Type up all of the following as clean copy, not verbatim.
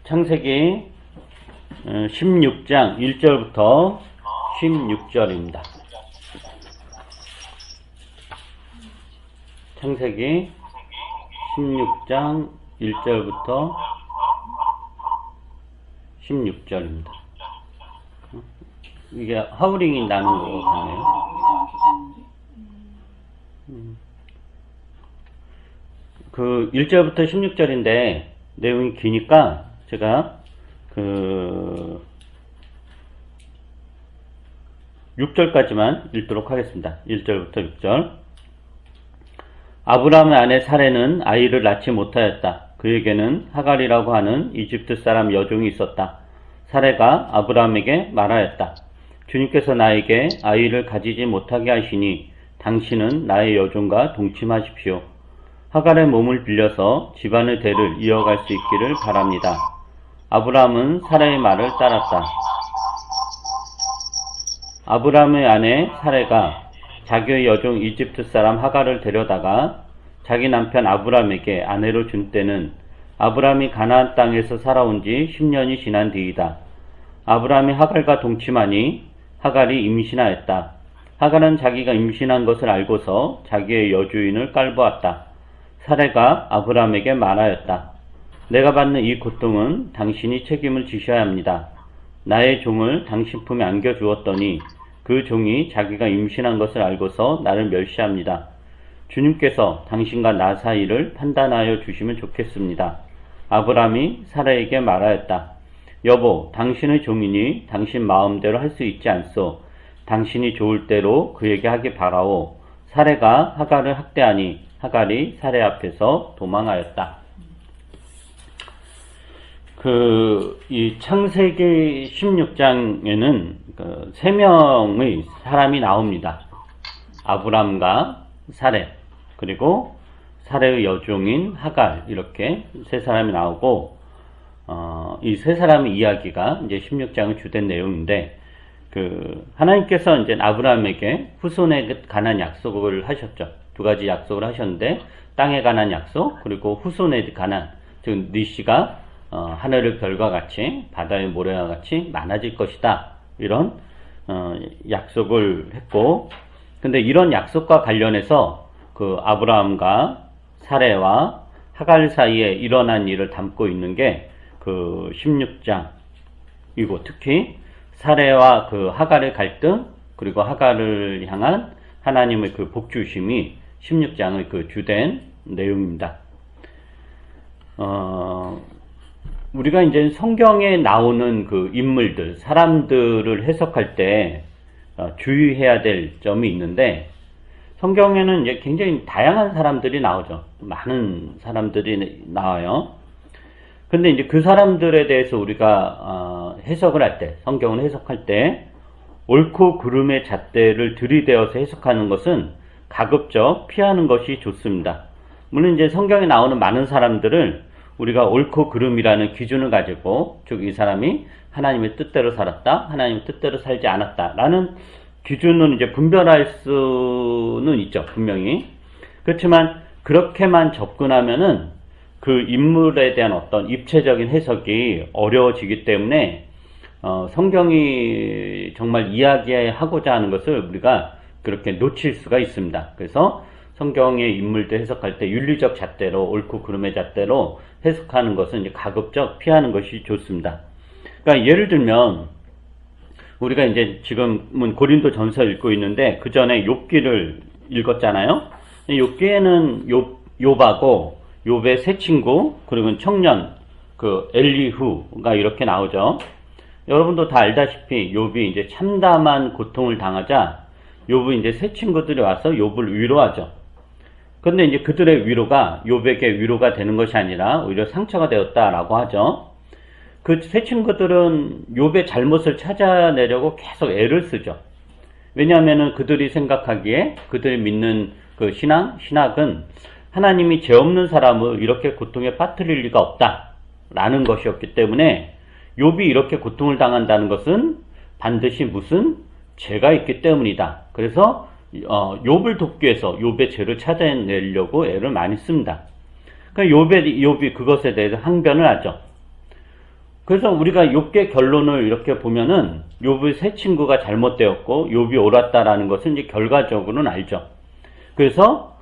창세기 16장 1절부터 16절입니다. 창세기 16장 1절부터 16절입니다. 이게 하우링이 나는 것 같네요. 그 1절부터 16절인데 내용이 기니까 제가 그 6절까지만 읽도록 하겠습니다. 1절부터 6절. 아브라함의 아내 사레는 아이를 낳지 못하였다. 그에게는 하갈이라고 하는 이집트 사람 여종이 있었다. 사레가 아브라함에게 말하였다. 주님께서 나에게 아이를 가지지 못하게 하시니 당신은 나의 여종과 동침하십시오. 하갈의 몸을 빌려서 집안의 대를 이어갈 수 있기를 바랍니다. 아브라함은 사레의 말을 따랐다. 아브라함의 아내 사레가 자기의 여종 이집트 사람 하갈을 데려다가 자기 남편 아브라함에게 아내로 준 때는 아브라함이 가나안 땅에서 살아온 지 10년이 지난 뒤이다. 아브라함이 하갈과 동침하니 하갈이 임신하였다. 하갈은 자기가 임신한 것을 알고서 자기의 여주인을 깔보았다. 사레가 아브라함에게 말하였다. 내가 받는 이 고통은 당신이 책임을 지셔야 합니다. 나의 종을 당신 품에 안겨주었더니 그 종이 자기가 임신한 것을 알고서 나를 멸시합니다. 주님께서 당신과 나 사이를 판단하여 주시면 좋겠습니다. 아브라함이 사라에게 말하였다. 여보, 당신의 종이니 당신 마음대로 할 수 있지 않소. 당신이 좋을 대로 그에게 하기 바라오. 사레가 하갈을 학대하니 하갈이 사레 앞에서 도망하였다. 이 창세기 16장에는 세 명의 사람이 나옵니다. 아브람과 사레, 그리고 사레의 여종인 하갈, 이렇게 세 사람이 나오고, 이 세 사람의 이야기가 이제 16장의 주된 내용인데, 하나님께서 이제 아브라함에게 후손에 관한 약속을 하셨죠. 두 가지 약속을 하셨는데, 땅에 관한 약속, 그리고 후손에 관한, 즉, 네 씨가 하늘의 별과 같이, 바다의 모래와 같이 많아질 것이다. 이런, 약속을 했고, 근데 이런 약속과 관련해서 아브라함과 사레와 하갈 사이에 일어난 일을 담고 있는 게 16장이고, 특히 사레와 하갈의 갈등, 그리고 하갈을 향한 하나님의 복주심이 16장의 주된 내용입니다. 우리가 이제 성경에 나오는 인물들, 사람들을 해석할 때 주의해야 될 점이 있는데, 성경에는 이제 굉장히 다양한 사람들이 나오죠. 많은 사람들이 나와요. 근데 이제 그 사람들에 대해서 우리가 해석을 할 때, 성경을 해석할 때 옳고 그름의 잣대를 들이대어서 해석하는 것은 가급적 피하는 것이 좋습니다. 물론 이제 성경에 나오는 많은 사람들을 우리가 옳고 그름이라는 기준을 가지고, 즉 이 사람이 하나님의 뜻대로 살았다, 하나님의 뜻대로 살지 않았다 라는 기준은 이제 분별할 수는 있죠, 분명히. 그렇지만 그렇게만 접근하면은 그 인물에 대한 어떤 입체적인 해석이 어려워지기 때문에 성경이 정말 이야기하고자 하는 것을 우리가 그렇게 놓칠 수가 있습니다. 그래서 성경의 인물들 해석할 때 윤리적 잣대로, 옳고 그름의 잣대로 해석하는 것은 이제 가급적 피하는 것이 좋습니다. 그러니까 예를 들면 우리가 이제 지금은 고린도 전서 읽고 있는데 그 전에 욥기를 읽었잖아요. 욥기에는 욥하고 욥의 세 친구, 그리고 청년 엘리후가 이렇게 나오죠. 여러분도 다 알다시피 욥이 이제 참담한 고통을 당하자 욥은 이제 세 친구들이 와서 욥을 위로하죠. 그런데 이제 그들의 위로가 욥에게 위로가 되는 것이 아니라 오히려 상처가 되었다라고 하죠. 그 세 친구들은 욥의 잘못을 찾아내려고 계속 애를 쓰죠. 왜냐하면은 그들이 생각하기에 그들이 믿는 신학은 하나님이 죄 없는 사람을 이렇게 고통에 빠뜨릴 리가 없다라는 것이었기 때문에 욥이 이렇게 고통을 당한다는 것은 반드시 무슨 죄가 있기 때문이다. 그래서 욥을 돕기 위해서 욥의 죄를 찾아내려고 애를 많이 씁니다. 그러니까 욥이 그것에 대해서 항변을 하죠. 그래서 우리가 욥의 결론을 이렇게 보면은 욥의 세 친구가 잘못되었고 욥이 옳았다라는 것은 이제 결과적으로는 알죠. 그래서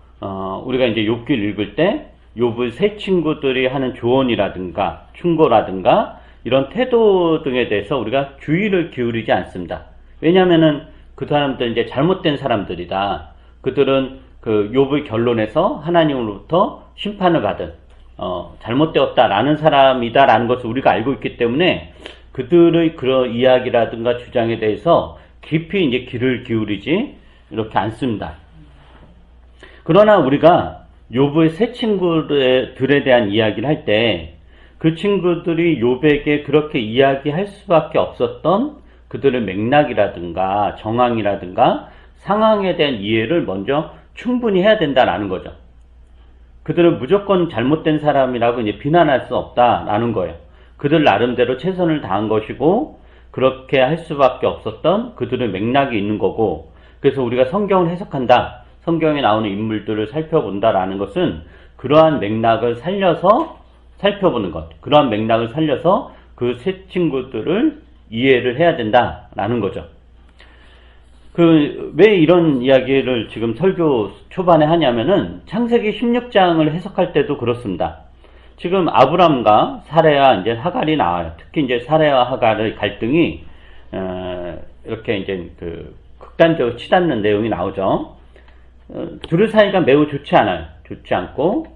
우리가 이제 욥기를 읽을 때 욥의 세 친구들이 하는 조언이라든가 충고라든가 이런 태도 등에 대해서 우리가 주의를 기울이지 않습니다. 왜냐하면은 그 사람들은 이제 잘못된 사람들이다. 그들은 그 욥의 결론에서 하나님으로부터 심판을 받은 잘못되었다라는 사람이다라는 것을 우리가 알고 있기 때문에 그들의 그런 이야기라든가 주장에 대해서 깊이 이제 귀를 기울이지 이렇게 않습니다. 그러나 우리가 욥의 세 친구들에 대한 이야기를 할 때 그 친구들이 욥에게 그렇게 이야기할 수밖에 없었던 그들의 맥락이라든가 정황이라든가 상황에 대한 이해를 먼저 충분히 해야 된다라는 거죠. 그들은 무조건 잘못된 사람이라고 이제 비난할 수 없다라는 거예요. 그들 나름대로 최선을 다한 것이고 그렇게 할 수밖에 없었던 그들의 맥락이 있는 거고, 그래서 우리가 성경을 해석한다, 성경에 나오는 인물들을 살펴본다라는 것은 그러한 맥락을 살려서 살펴보는 것, 그러한 맥락을 살려서 그 세 친구들을 이해를 해야 된다라는 거죠. 왜 이런 이야기를 지금 설교 초반에 하냐면은 창세기 16장을 해석할 때도 그렇습니다. 지금 아브람과 사레와 이제 하갈이 나와요. 특히 이제 사레와 하갈의 갈등이 이렇게 이제 그 극단적으로 치닫는 내용이 나오죠. 둘의 사이가 매우 좋지 않아요. 좋지 않고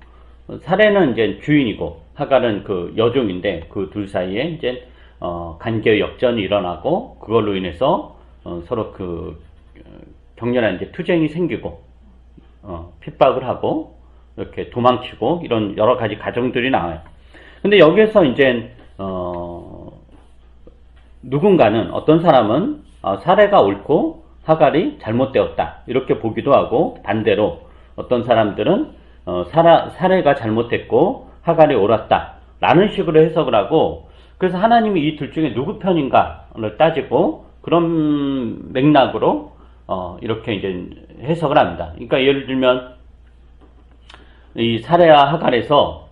사레는 이제 주인이고 하갈은 그 여종인데 그 둘 사이에 이제 관계 역전이 일어나고 그걸로 인해서 서로 그 격렬한 이제 투쟁이 생기고 핍박을 하고 이렇게 도망치고 이런 여러 가지 가정들이 나와요. 근데 여기에서 이제 누군가는 어떤 사람은 사레가 옳고 하갈이 잘못되었다 이렇게 보기도 하고, 반대로 어떤 사람들은 사레가 잘못했고 하갈이 옳았다 라는 식으로 해석을 하고, 그래서 하나님이 이 둘 중에 누구 편인가를 따지고 그런 맥락으로 이렇게 이제 해석을 합니다. 그러니까 예를 들면 이 사레와 하갈에서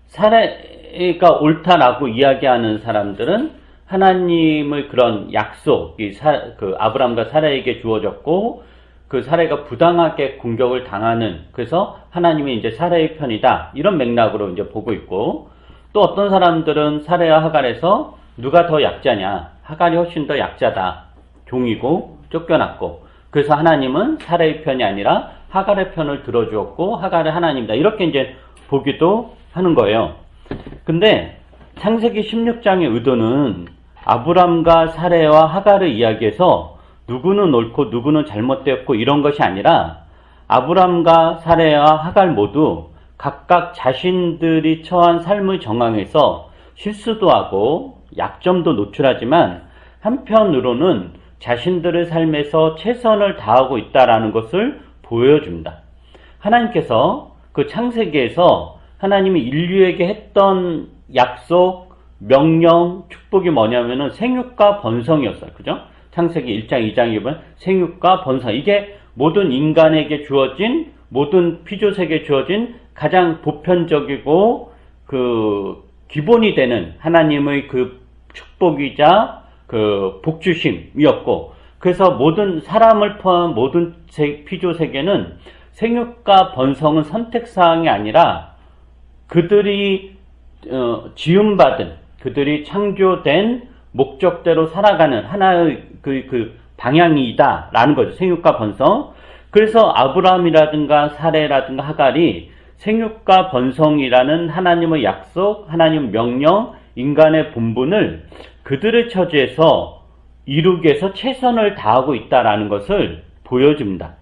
사레가 옳다라고 이야기하는 사람들은 하나님의 그런 약속이 그 아브람과 사레에게 주어졌고 그 사레가 부당하게 공격을 당하는, 그래서 하나님이 이제 사레의 편이다 이런 맥락으로 이제 보고 있고, 또 어떤 사람들은 사레와 하갈에서 누가 더 약자냐, 하갈이 훨씬 더 약자다, 종이고 쫓겨났고 그래서 하나님은 사레의 편이 아니라 하갈의 편을 들어주었고 하갈은 하나님이다 이렇게 이제 보기도 하는 거예요. 근데 창세기 16장의 의도는 아브람과 사레와 하갈의 이야기에서 누구는 옳고 누구는 잘못되었고 이런 것이 아니라 아브람과 사레와 하갈 모두 각각 자신들이 처한 삶의 정황에서 실수도 하고 약점도 노출하지만 한편으로는 자신들의 삶에서 최선을 다하고 있다라는 것을 보여줍니다. 하나님께서 그 창세기에서 하나님이 인류에게 했던 약속, 명령, 축복이 뭐냐면은 생육과 번성이었어요. 그죠? 창세기 1장, 2장에 보면 생육과 번성, 이게 모든 인간에게 주어진, 모든 피조세계에 주어진 가장 보편적이고 그 기본이 되는 하나님의 그 축복이자 그 복주심이었고, 그래서 모든 사람을 포함한 모든 피조세계는 생육과 번성은 선택사항이 아니라 그들이 지음받은, 그들이 창조된 목적대로 살아가는 하나의 그 방향이다 라는 거죠. 생육과 번성. 그래서 아브라함이라든가 사레라든가 하갈이 생육과 번성이라는 하나님의 약속, 하나님의 명령, 인간의 본분을 그들의 처지에서 이루기 위해서 최선을 다하고 있다라는 것을 보여줍니다.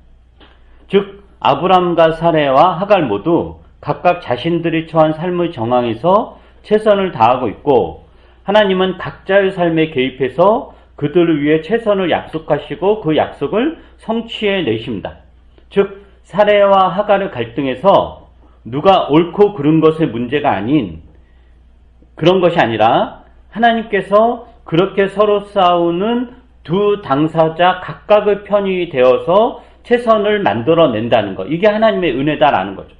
즉 아브람과 사레와 하갈 모두 각각 자신들이 처한 삶의 정황에서 최선을 다하고 있고, 하나님은 각자의 삶에 개입해서 그들을 위해 최선을 약속하시고 그 약속을 성취해 내십니다. 즉 사레와 하갈의 갈등에서 누가 옳고 그른 것의 문제가 아닌, 그런 것이 아니라 하나님께서 그렇게 서로 싸우는 두 당사자 각각의 편이 되어서 최선을 만들어낸다는 것, 이게 하나님의 은혜다라는 거죠.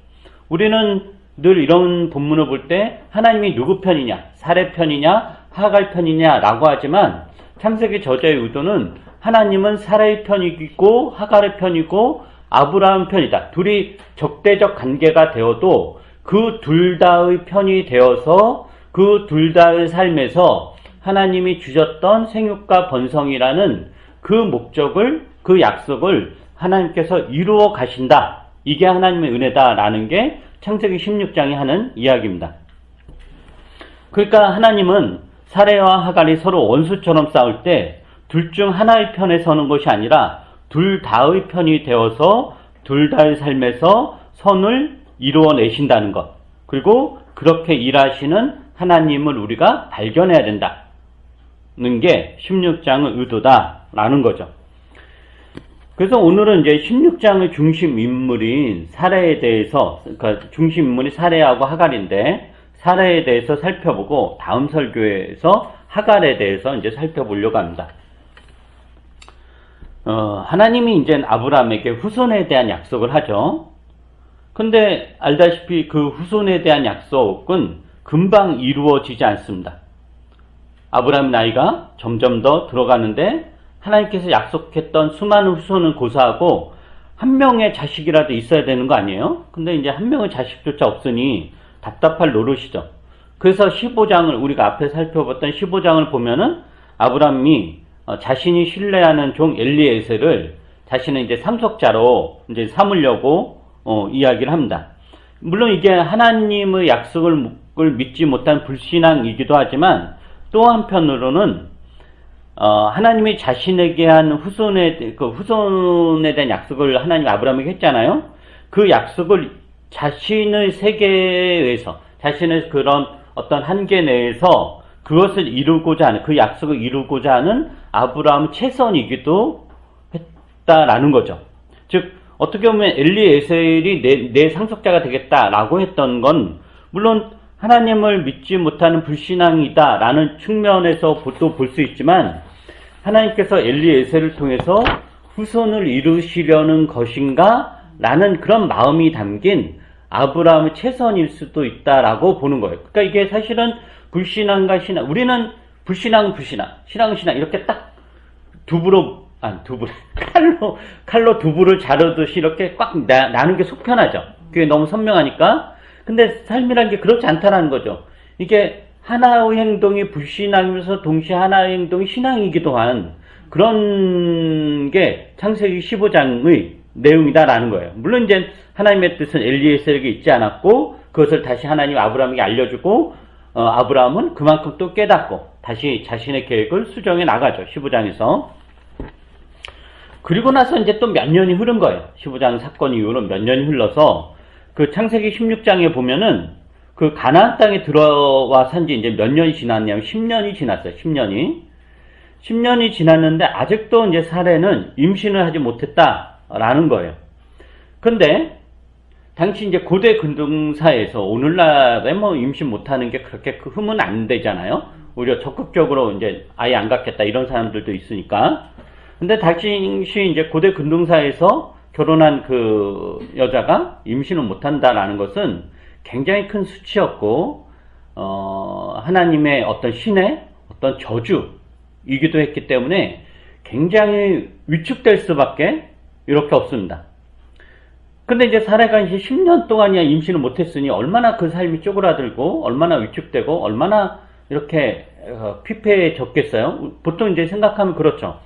우리는 늘 이런 본문을 볼 때 하나님이 누구 편이냐, 사레 편이냐, 하갈 편이냐라고 하지만 창세기 저자의 의도는 하나님은 사레의 편이고 하갈의 편이고 아브라함 편이다. 둘이 적대적 관계가 되어도 그 둘 다의 편이 되어서 그 둘 다의 삶에서 하나님이 주셨던 생육과 번성이라는 그 목적을, 그 약속을 하나님께서 이루어 가신다. 이게 하나님의 은혜다라는 게 창세기 16장이 하는 이야기입니다. 그러니까 하나님은 사레와 하갈이 서로 원수처럼 싸울 때 둘 중 하나의 편에 서는 것이 아니라 둘 다의 편이 되어서 둘 다의 삶에서 선을 이루어내신다는 것. 그리고 그렇게 일하시는 하나님을 우리가 발견해야 된다는 게 16장의 의도다라는 거죠. 그래서 오늘은 이제 16장의 중심 인물인 사레에 대해서, 그러니까 중심 인물이 사레하고 하갈인데, 사레에 대해서 살펴보고, 다음 설교에서 하갈에 대해서 이제 살펴보려고 합니다. 하나님이 이제 아브라함에게 후손에 대한 약속을 하죠. 근데 알다시피 그 후손에 대한 약속은 금방 이루어지지 않습니다. 아브라함 나이가 점점 더 들어가는데, 하나님께서 약속했던 수많은 후손을 고사하고 한 명의 자식이라도 있어야 되는 거 아니에요? 근데 이제 한 명의 자식조차 없으니 답답할 노릇이죠. 그래서 15장을 우리가 앞에 살펴봤던 15장을 보면은 아브라함이 자신이 신뢰하는 종 엘리에셀을 자신의 이제 상속자로 이제 삼으려고 이야기를 합니다. 물론 이게 하나님의 약속을 믿지 못한 불신앙이기도 하지만 또 한편으로는 하나님이 자신에게 한 후손에 대한 약속을 하나님이 아브라함에게 했잖아요. 그 약속을 자신의 세계에서, 자신의 그런 어떤 한계 내에서 그것을 이루고자 하는, 그 약속을 이루고자 하는 아브라함 최선이기도 했다라는 거죠. 즉, 어떻게 보면 엘리에셀이 내 상속자가 되겠다라고 했던 건, 물론 하나님을 믿지 못하는 불신앙이다라는 측면에서 또 볼 수 있지만 하나님께서 엘리에셀을 통해서 후손을 이루시려는 것인가? 라는 그런 마음이 담긴 아브라함의 최선일 수도 있다라고 보는 거예요. 그러니까 이게 사실은 불신앙과 신앙, 우리는 불신앙, 신앙 이렇게 딱 칼로 두부를 자르듯이 이렇게 꽉 나는 게 속편하죠. 그게 너무 선명하니까. 근데 삶이라는 게 그렇지 않다는 거죠. 이게 하나의 행동이 불신앙이면서 동시에 하나의 행동이 신앙이기도 한 그런 게 창세기 15장의 내용이다라는 거예요. 물론 이제 하나님의 뜻은 엘리에셀에게 있지 않았고 그것을 다시 하나님 아브라함에게 알려주고 아브라함은 그만큼 또 깨닫고 다시 자신의 계획을 수정해 나가죠. 15장에서. 그리고 나서 이제 또 몇 년이 흐른 거예요. 15장 사건 이후로 몇 년이 흘러서 그 창세기 16장에 보면은 그 가나안 땅에 들어와 산지 이제 몇 년이 지났냐면 10년이 지났어요. 10년이 지났는데 아직도 이제 사레는 임신을 하지 못했다라는 거예요. 근데 당시 이제 고대 근동사에서 오늘날에 뭐 임신 못하는 게 그렇게 흠은 안 되잖아요. 오히려 적극적으로 이제 아예 안 갖겠다 이런 사람들도 있으니까. 근데 당시 이제 고대 근동사에서 결혼한 그 여자가 임신을 못한다라는 것은 굉장히 큰 수치였고, 하나님의 어떤 신의 어떤 저주이기도 했기 때문에 굉장히 위축될 수밖에 이렇게 없습니다. 근데 이제 사례가 이제 10년 동안이야 임신을 못했으니 얼마나 그 삶이 쪼그라들고, 얼마나 위축되고, 얼마나 이렇게 피폐해졌겠어요? 보통 이제 생각하면 그렇죠.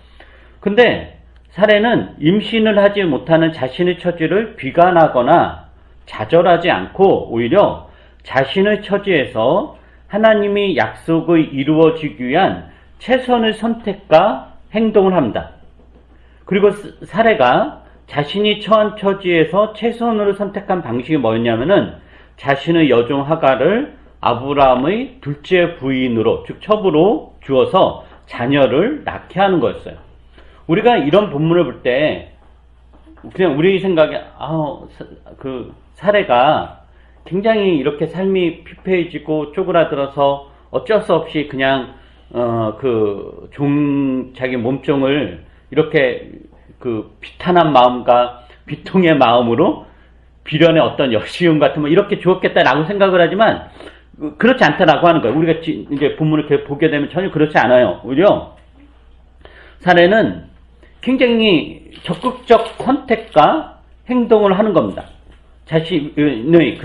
근데 사례는 임신을 하지 못하는 자신의 처지를 비관하거나 좌절하지 않고 오히려 자신의 처지에서 하나님이 약속이 이루어지기 위한 최선의 선택과 행동을 합니다. 그리고 사례가 자신이 처한 처지에서 최선으로 선택한 방식이 뭐였냐면은 자신의 여종 하갈을 아브라함의 둘째 부인으로, 즉 첩으로 주어서 자녀를 낳게 하는 거였어요. 우리가 이런 본문을 볼 때 그냥 우리 생각에 그 사례가 굉장히 이렇게 삶이 피폐해지고 쪼그라들어서 어쩔 수 없이 그냥 자기 몸종을 이렇게 그 비탄한 마음과 비통의 마음으로 비련의 어떤 여시움 같은 뭐 이렇게 주었겠다라고 생각을 하지만 그렇지 않다라고 하는 거예요. 우리가 이제 본문을 이렇게 보게 되면 전혀 그렇지 않아요. 오히려 사례는 굉장히 적극적 선택과 행동을 하는 겁니다. 자신의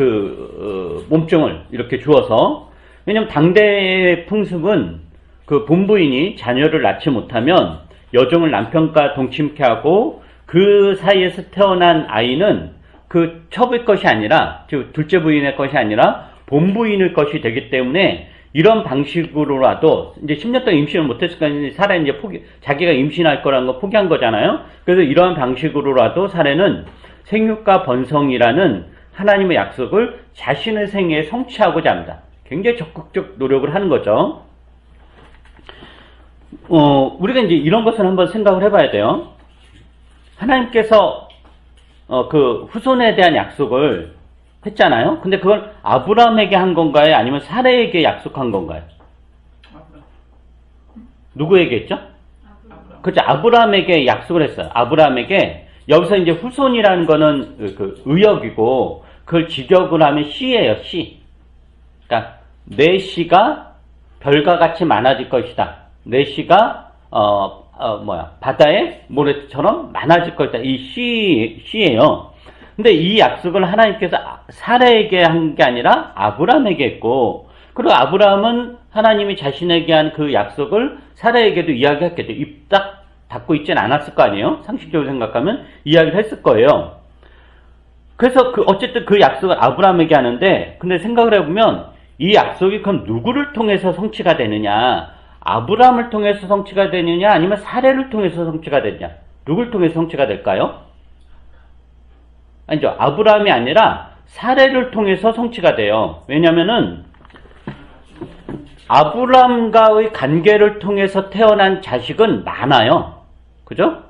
몸종을 이렇게 주어서. 왜냐면 당대의 풍습은 그 본부인이 자녀를 낳지 못하면 여종을 남편과 동침케 하고 그 사이에서 태어난 아이는 그 첩의 것이 아니라, 즉 둘째 부인의 것이 아니라 본부인의 것이 되기 때문에 이런 방식으로라도 이제 10년 동안 임신을 못했으니까 사례는 이제 자기가 임신할 거라는 거 포기한 거잖아요. 그래서 이러한 방식으로라도 사례는 생육과 번성이라는 하나님의 약속을 자신의 생애에 성취하고자 합니다. 굉장히 적극적 노력을 하는 거죠. 우리가 이제 이런 것을 한번 생각을 해봐야 돼요. 하나님께서 그 후손에 대한 약속을 했잖아요. 근데 그걸 아브라함에게 한 건가요? 아니면 사레에게 약속한 건가요? 누구에게 했죠? 그렇죠. 아브라함에게 약속을 했어요. 아브라함에게. 여기서 이제 후손이라는 거는 그 의역이고, 그걸 직역을 하면 씨예요, 씨. 그러니까 내 씨가 별과 같이 많아질 것이다. 내 씨가 바다의 모래처럼 많아질 것이다. 이 씨예요. 근데 이 약속을 하나님께서 사라에게 한 게 아니라 아브라함에게 했고, 그리고 아브라함은 하나님이 자신에게 한 그 약속을 사라에게도 이야기했겠죠. 입 딱 닫고 있진 않았을 거 아니에요? 상식적으로 생각하면 이야기를 했을 거예요. 그래서 어쨌든 그 약속을 아브라함에게 하는데, 근데 생각을 해보면 이 약속이 그럼 누구를 통해서 성취가 되느냐? 아브라함을 통해서 성취가 되느냐? 아니면 사레를 통해서 성취가 되느냐? 누굴 통해서 성취가 될까요? 아니죠. 아브라함이 아니라 사레를 통해서 성취가 돼요. 왜냐면은 아브라함과의 관계를 통해서 태어난 자식은 많아요. 그죠?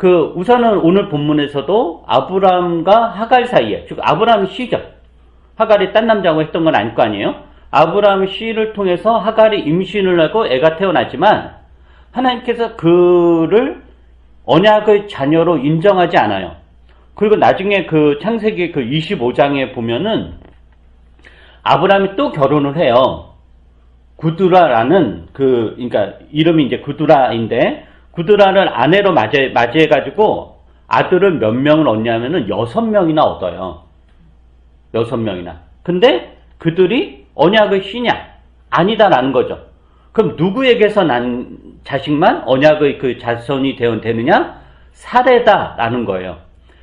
우선은 오늘 본문에서도 아브라함과 하갈 사이에, 즉 아브라함 씨죠. 하갈이 딴 남자하고 했던 건 아닐 거 아니에요? 아브라함 씨를 통해서 하갈이 임신을 하고 애가 태어나지만 하나님께서 그를 언약의 자녀로 인정하지 않아요. 그리고 나중에 창세기 25장에 보면은 아브라함이 또 결혼을 해요. 구두라라는 그러니까 이름이 이제 구두라인데, 구두라를 아내로 맞이해가지고 아들을 몇 명을 얻냐면은 6명이나 얻어요. 6명이나. 근데 그들이 언약의 씨냐? 아니다라는 거죠. 그럼 누구에게서 난 자식만 언약의 그 자손이 되느냐? 사레다라는 거예요.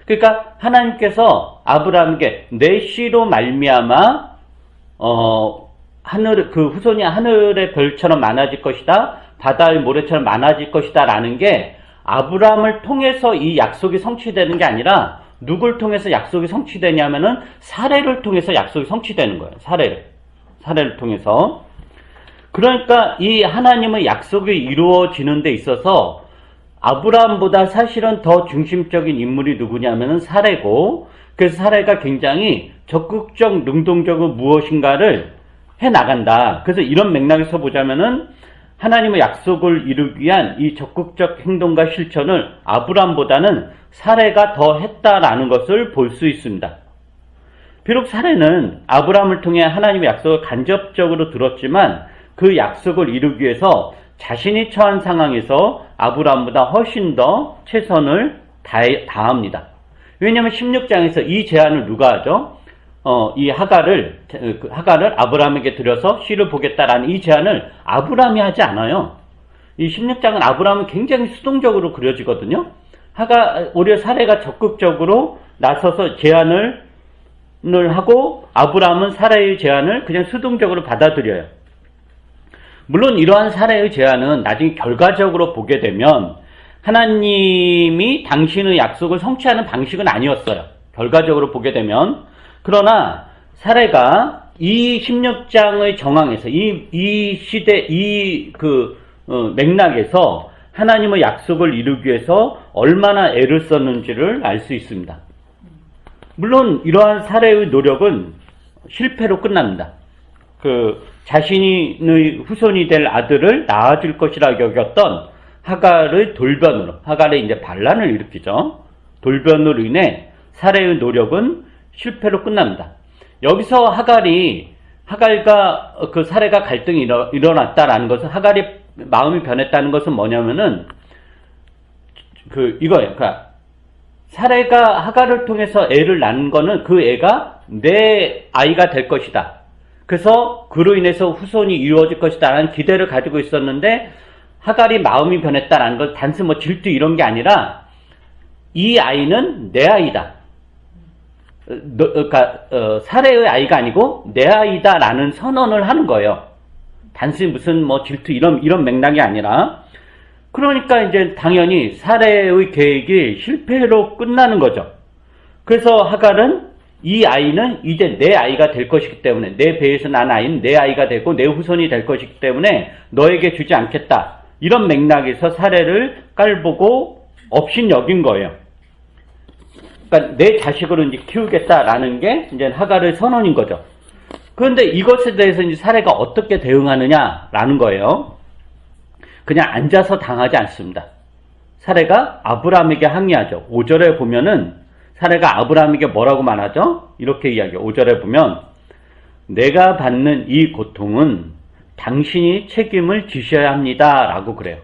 그러니까 하나님께서 아브라함에게 내 씨로 말미암아 후손이 하늘의 별처럼 많아질 것이다, 바다의 모래처럼 많아질 것이다 라는 게 아브라함을 통해서 이 약속이 성취되는 게 아니라 누굴 통해서 약속이 성취되냐면은 사레를 통해서 약속이 성취되는 거예요. 사레를 통해서. 그러니까 이 하나님의 약속이 이루어지는 데 있어서 아브라함보다 사실은 더 중심적인 인물이 누구냐면은 사레고, 그래서 사레가 굉장히 적극적, 능동적으로 무엇인가를 해 나간다. 그래서 이런 맥락에서 보자면은 하나님의 약속을 이루기 위한 이 적극적 행동과 실천을 아브라함보다는 사레가 더 했다라는 것을 볼 수 있습니다. 비록 사레는 아브라함을 통해 하나님의 약속을 간접적으로 들었지만 그 약속을 이루기 위해서 자신이 처한 상황에서 아브라함보다 훨씬 더 최선을 다합니다. 왜냐하면 16장에서 이 제안을 누가 하죠? 이 하갈을 아브라함에게 드려서 씨를 보겠다라는 이 제안을 아브라함이 하지 않아요. 이 16장은 아브라함은 굉장히 수동적으로 그려지거든요. 오히려 사레가 적극적으로 나서서 제안을 하고 아브라함은 사레의 제안을 그냥 수동적으로 받아들여요. 물론 이러한 사례의 제안은 나중에 결과적으로 보게 되면 하나님이 당신의 약속을 성취하는 방식은 아니었어요. 결과적으로 보게 되면. 그러나 사례가 이 16장의 정황에서 이 시대 맥락에서 하나님의 약속을 이루기 위해서 얼마나 애를 썼는지를 알 수 있습니다. 물론 이러한 사례의 노력은 실패로 끝납니다. 자신의 후손이 될 아들을 낳아줄 것이라 여겼던 하갈의 돌변으로, 하갈의 이제 반란을 일으키죠. 돌변으로 인해 사레의 노력은 실패로 끝납니다. 여기서 하갈과 그 사레가 갈등이 일어났다라는 것은, 하갈이 마음이 변했다는 것은 뭐냐면은 이거예요. 그러니까 사레가 하갈을 통해서 애를 낳은 거는 그 애가 내 아이가 될 것이다. 그래서 그로 인해서 후손이 이루어질 것이다 라는 기대를 가지고 있었는데, 하갈이 마음이 변했다라는 건 단순 뭐 질투 이런 게 아니라 이 아이는 내 아이다. 그러니까 사레의 아이가 아니고 내 아이다 라는 선언을 하는 거예요. 단순히 무슨 뭐 질투 이런 맥락이 아니라. 그러니까 이제 당연히 사레의 계획이 실패로 끝나는 거죠. 그래서 하갈은 이 아이는 이제 내 아이가 될 것이기 때문에, 내 배에서 난 아이는 내 아이가 되고 내 후손이 될 것이기 때문에 너에게 주지 않겠다. 이런 맥락에서 사레를 깔보고 업신여긴 거예요. 그러니까 내 자식으로 이제 키우겠다라는 게 이제 하갈의 선언인 거죠. 그런데 이것에 대해서 이제 사레가 어떻게 대응하느냐라는 거예요. 그냥 앉아서 당하지 않습니다. 사레가 아브라함에게 항의하죠. 5절에 보면은 사레가 아브라함에게 뭐라고 말하죠? 이렇게 이야기해요. 5절에 보면 내가 받는 이 고통은 당신이 책임을 지셔야 합니다 라고 그래요.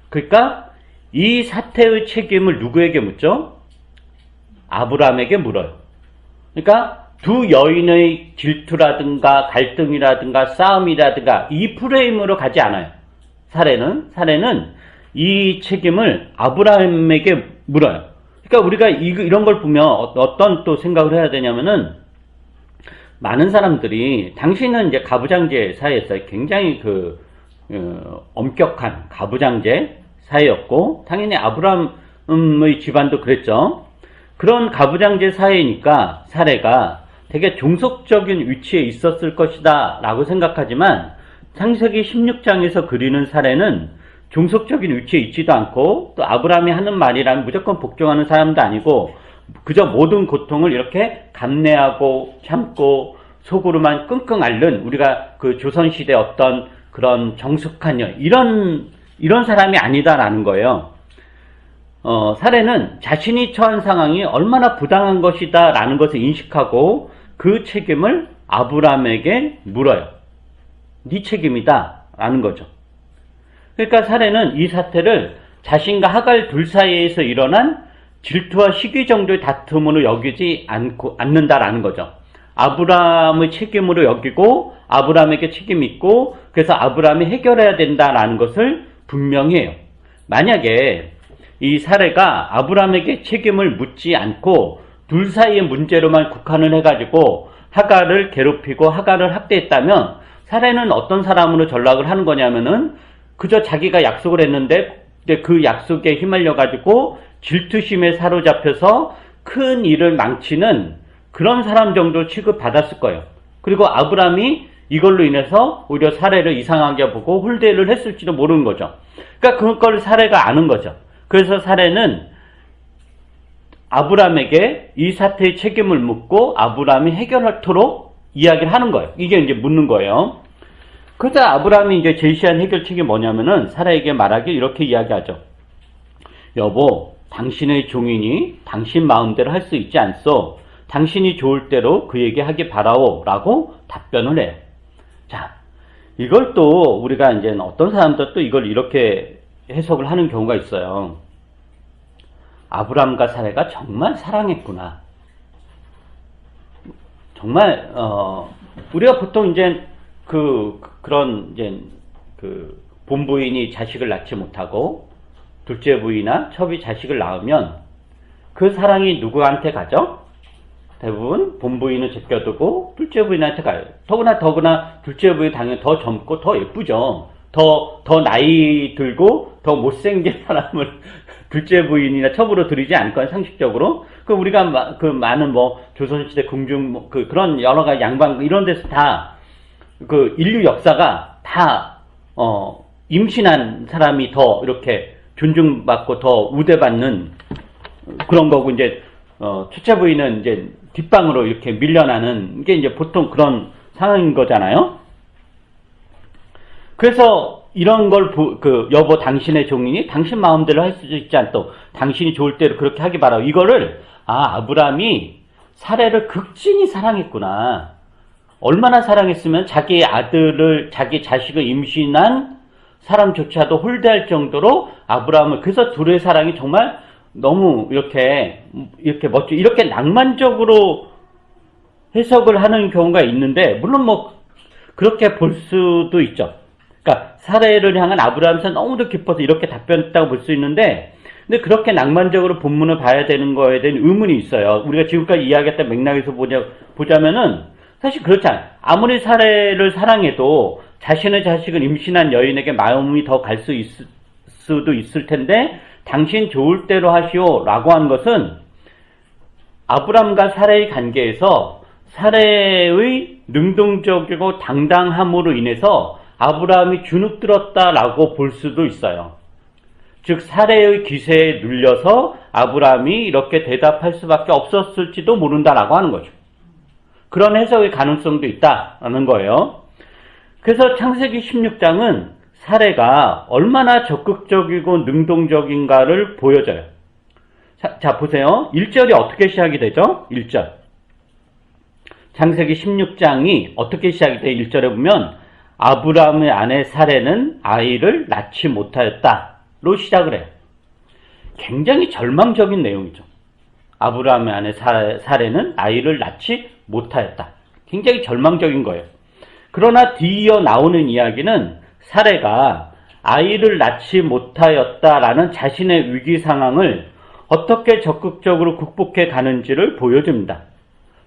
그러니까 이 사태의 책임을 누구에게 묻죠? 아브라함에게 물어요. 그러니까 두 여인의 질투라든가 갈등이라든가 싸움이라든가 이 프레임으로 가지 않아요. 사레는 이 책임을 아브라함에게 물어요. 그러니까 우리가 이런 걸 보면 어떤 또 생각을 해야 되냐면은, 많은 사람들이 당신은 이제 가부장제 사회에서 굉장히 엄격한 가부장제 사회였고, 당연히 아브라함의 집안도 그랬죠. 그런 가부장제 사회니까 사레가 되게 종속적인 위치에 있었을 것이다 라고 생각하지만, 창세기 16장에서 그리는 사레는 종속적인 위치에 있지도 않고, 또 아브라함이 하는 말이라면 무조건 복종하는 사람도 아니고, 그저 모든 고통을 이렇게 감내하고 참고 속으로만 끙끙 앓는, 우리가 그 조선시대 어떤 그런 정숙한 이런 사람이 아니다라는 거예요. 사레는 자신이 처한 상황이 얼마나 부당한 것이다 라는 것을 인식하고 그 책임을 아브라함에게 물어요. 네 책임이다 라는 거죠. 그러니까 사레는 이 사태를 자신과 하갈 둘 사이에서 일어난 질투와 시기 정도의 다툼으로 여기지 않는다라는 거죠. 아브라함의 책임으로 여기고 아브라함에게 책임이 있고, 그래서 아브라함이 해결해야 된다라는 것을 분명히 해요. 만약에 이 사례가 아브라함에게 책임을 묻지 않고 둘 사이의 문제로만 국한을 해가지고 하갈을 괴롭히고 하갈을 학대했다면, 사례는 어떤 사람으로 전락을 하는 거냐면은 그저 자기가 약속을 했는데 그 약속에 휘말려가지고 질투심에 사로잡혀서 큰 일을 망치는 그런 사람 정도 취급받았을 거예요. 그리고 아브라함이 이걸로 인해서 오히려 사례를 이상하게 보고 홀대를 했을지도 모르는 거죠. 그러니까 그걸 사례가 아는 거죠. 그래서 사례는 아브라함에게 이 사태의 책임을 묻고 아브라함이 해결하도록 이야기를 하는 거예요. 이게 이제 묻는 거예요. 그러자 아브라함이 이제 제시한 해결책이 뭐냐면은 사라에게 말하길 이렇게 이야기하죠. 여보, 당신의 종이니 당신 마음대로 할 수 있지 않소. 당신이 좋을 대로 그에게 하기 바라오 라고 답변을 해요. 자, 이걸 또 우리가 이제 어떤 사람들 또 이걸 이렇게 해석을 하는 경우가 있어요. 아브라함과 사라가 정말 사랑했구나. 정말 우리가 보통 이제 그런 이제 본부인이 자식을 낳지 못하고 둘째 부인이나 첩이 자식을 낳으면 그 사랑이 누구한테 가죠? 대부분 본부인은 제껴두고 둘째 부인한테 가요. 더구나 둘째 부인이 당연히 더 젊고 더 예쁘죠. 더 나이 들고 더 못생긴 사람을 둘째 부인이나 첩으로 들이지 않을 거예요, 상식적으로. 우리가 많은 조선시대 궁중 그런 여러 가지 양반 이런 데서 다 인류 역사가 다 임신한 사람이 더 이렇게 존중받고 더 우대받는 그런 거고, 이제 첫째 부인은 이제 뒷방으로 이렇게 밀려나는 게 이제 보통 그런 상황인 거잖아요. 그래서 이런 걸 여보 당신의 종이니 당신 마음대로 할 수 있지 않도 당신이 좋을 대로 그렇게 하기 바라고, 이거를 아브라함이 사레를 극진히 사랑했구나. 얼마나 사랑했으면 자기 아들을, 자기 자식을 임신한 사람조차도 홀대할 정도로 아브라함을, 그래서 둘의 사랑이 정말 너무 이렇게 이렇게 낭만적으로 해석을 하는 경우가 있는데, 물론 뭐 그렇게 볼 수도 있죠. 그러니까 사레를 향한 아브라함에서 너무도 깊어서 이렇게 답변했다고 볼 수 있는데, 근데 그렇게 낭만적으로 본문을 봐야 되는 거에 대한 의문이 있어요. 우리가 지금까지 이야기했던 맥락에서 보자면은 사실 그렇지 않아요. 아무리 사레를 사랑해도 자신의 자식을 임신한 여인에게 마음이 더 갈 수도 있을 텐데, 당신 좋을 대로 하시오 라고 하는 것은 아브람과 사레의 관계에서 사레의 능동적이고 당당함으로 인해서 아브라함이 주눅들었다라고 볼 수도 있어요. 즉 사레의 기세에 눌려서 아브라함이 이렇게 대답할 수밖에 없었을지도 모른다라고 하는 거죠. 그런 해석의 가능성도 있다라는 거예요. 그래서 창세기 16장은 사레가 얼마나 적극적이고 능동적인가를 보여줘요. 자 보세요. 1절이 어떻게 시작이 되죠? 1절. 창세기 16장이 어떻게 시작이 돼요? 1절에 보면 아브라함의 아내 사레는 아이를 낳지 못하였다로 시작을 해요. 굉장히 절망적인 내용이죠. 아브라함의 아내 사레는 아이를 낳지 못하였다. 굉장히 절망적인 거예요. 그러나 뒤이어 나오는 이야기는 사레가 아이를 낳지 못하였다라는 자신의 위기 상황을 어떻게 적극적으로 극복해 가는지를 보여줍니다.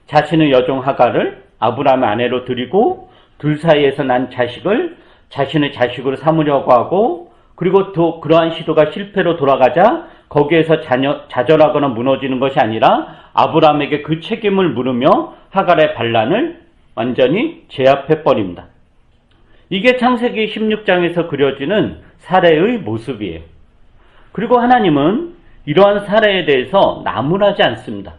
자신의 여종 하갈을 아브라함의 아내로 들이고 둘 사이에서 난 자식을 자신의 자식으로 삼으려고 하고, 그리고 또 그러한 시도가 실패로 돌아가자 거기에서 좌절하거나 무너지는 것이 아니라 아브라함에게 그 책임을 물으며 하갈의 반란을 완전히 제압해버립니다. 이게 창세기 16장에서 그려지는 사레의 모습이에요. 그리고 하나님은 이러한 사레에 대해서 나무라지 않습니다.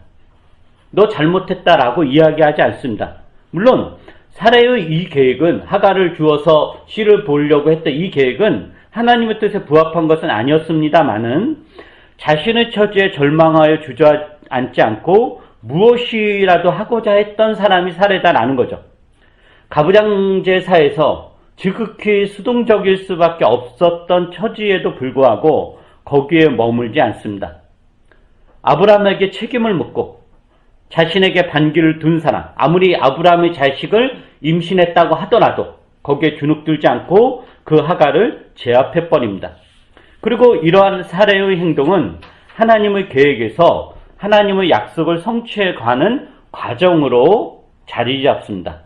너 잘못했다라고 이야기하지 않습니다. 물론 사레의 이 계획은, 하갈을 주어서 씨를 보려고 했던 이 계획은 하나님의 뜻에 부합한 것은 아니었습니다마는 자신의 처지에 절망하여 주저앉지 않고 무엇이라도 하고자 했던 사람이 사레다라는 거죠. 가부장제사에서 지극히 수동적일 수밖에 없었던 처지에도 불구하고 거기에 머물지 않습니다. 아브라함에게 책임을 묻고 자신에게 반기를 둔 사람, 아무리 아브라함의 자식을 임신했다고 하더라도 거기에 주눅들지 않고 그 하갈을 제압해버립니다. 그리고 이러한 사레의 행동은 하나님의 계획에서 하나님의 약속을 성취해가는 과정으로 자리 잡습니다.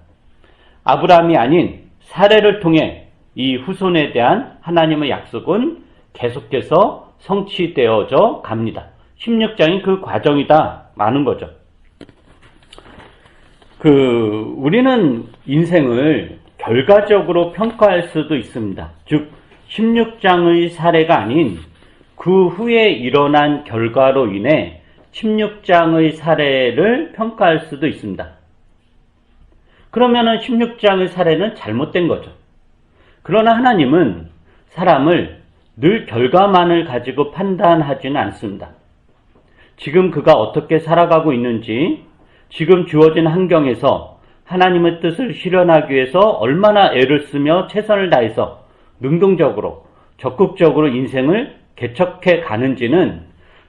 아브라함이 아닌 사레를 통해 이 후손에 대한 하나님의 약속은 계속해서 성취되어져 갑니다. 16장이 그 과정이다 라는 거죠. 우리는 인생을 결과적으로 평가할 수도 있습니다. 즉 16장의 사례가 아닌 그 후에 일어난 결과로 인해 16장의 사례를 평가할 수도 있습니다. 그러면은 16장의 사례는 잘못된 거죠. 그러나 하나님은 사람을 늘 결과만을 가지고 판단하지는 않습니다. 지금 그가 어떻게 살아가고 있는지, 지금 주어진 환경에서 하나님의 뜻을 실현하기 위해서 얼마나 애를 쓰며 최선을 다해서 능동적으로 적극적으로 인생을 개척해 가는지는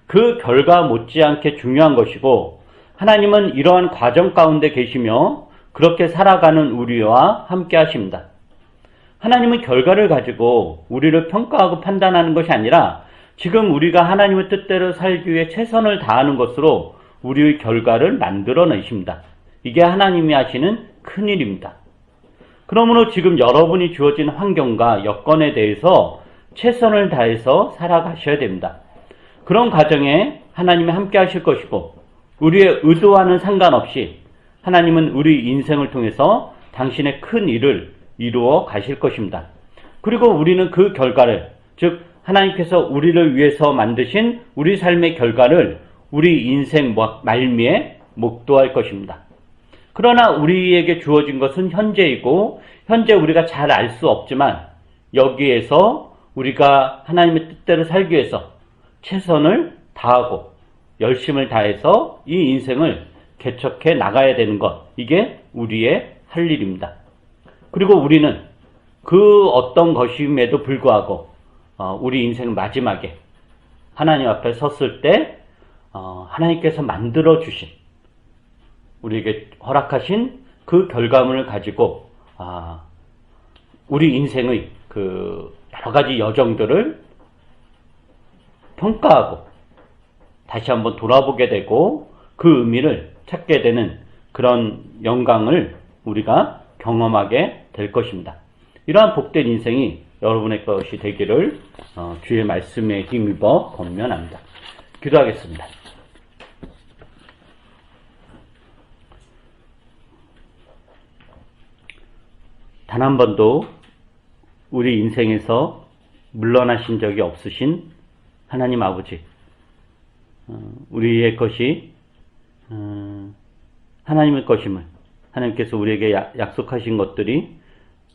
그 결과 못지않게 중요한 것이고, 하나님은 이러한 과정 가운데 계시며 그렇게 살아가는 우리와 함께 하십니다. 하나님은 결과를 가지고 우리를 평가하고 판단하는 것이 아니라 지금 우리가 하나님의 뜻대로 살기 위해 최선을 다하는 것으로 우리의 결과를 만들어내십니다. 이게 하나님이 하시는 큰일입니다. 그러므로 지금 여러분이 주어진 환경과 여건에 대해서 최선을 다해서 살아가셔야 됩니다. 그런 과정에 하나님이 함께 하실 것이고, 우리의 의도와는 상관없이 하나님은 우리 인생을 통해서 당신의 큰 일을 이루어 가실 것입니다. 그리고 우리는 그 결과를, 즉 하나님께서 우리를 위해서 만드신 우리 삶의 결과를 우리 인생 말미에 목도할 것입니다. 그러나 우리에게 주어진 것은 현재이고, 현재 우리가 잘 알 수 없지만 여기에서 우리가 하나님의 뜻대로 살기 위해서 최선을 다하고 열심을 다해서 이 인생을 개척해 나가야 되는 것, 이게 우리의 할 일입니다. 그리고 우리는 그 어떤 것임에도 불구하고 우리 인생 마지막에 하나님 앞에 섰을 때 하나님께서 만들어 주신, 우리에게 허락하신 그 결과물을 가지고 우리 인생의 그 여러 가지 여정들을 평가하고 다시 한번 돌아보게 되고 그 의미를 찾게 되는 그런 영광을 우리가 경험하게 될 것입니다. 이러한 복된 인생이 여러분의 것이 되기를 주의 말씀에 힘입어 권면합니다. 기도하겠습니다. 단 한 번도 우리 인생에서 물러나신 적이 없으신 하나님 아버지, 우리의 것이 하나님의 것임을, 하나님께서 우리에게 약속하신 것들이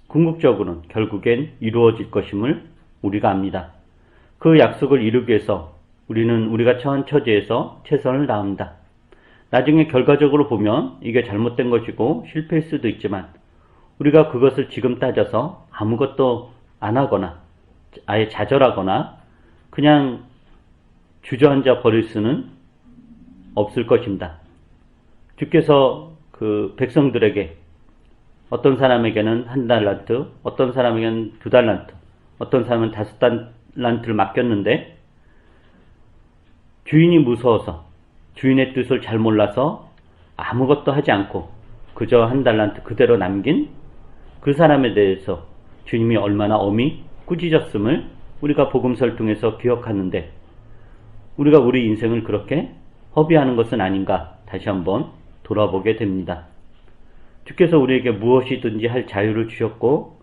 궁극적으로는 결국엔 이루어질 것임을 우리가 압니다. 그 약속을 이루기 위해서 우리는 우리가 처한 처지에서 최선을 다합니다. 나중에 결과적으로 보면 이게 잘못된 것이고 실패일 수도 있지만 우리가 그것을 지금 따져서 아무것도 안 하거나 아예 좌절하거나 그냥 주저앉아 버릴 수는 없을 것입니다. 주께서 그 백성들에게 어떤 사람에게는 1달란트, 어떤 사람에게는 2달란트, 어떤 사람은 5달란트를 맡겼는데 주인이 무서워서 주인의 뜻을 잘 몰라서 아무것도 하지 않고 그저 1달란트 그대로 남긴 그 사람에 대해서 주님이 얼마나 엄히 꾸짖었음을 우리가 복음서를 통해서 기억하는데, 우리가 우리 인생을 그렇게 허비하는 것은 아닌가 다시 한번 돌아보게 됩니다. 주께서 우리에게 무엇이든지 할 자유를 주셨고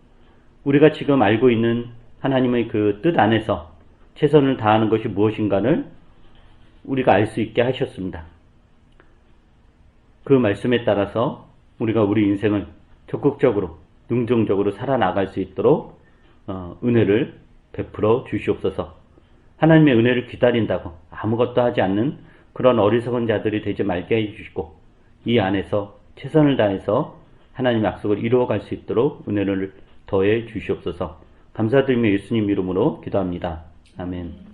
우리가 지금 알고 있는 하나님의 그 뜻 안에서 최선을 다하는 것이 무엇인가를 우리가 알 수 있게 하셨습니다. 그 말씀에 따라서 우리가 우리 인생을 적극적으로 능동적으로 살아나갈 수 있도록 은혜를 베풀어 주시옵소서. 하나님의 은혜를 기다린다고 아무것도 하지 않는 그런 어리석은 자들이 되지 말게 해주시고 이 안에서 최선을 다해서 하나님의 약속을 이루어갈 수 있도록 은혜를 더해 주시옵소서. 감사드리며 예수님 이름으로 기도합니다. 아멘.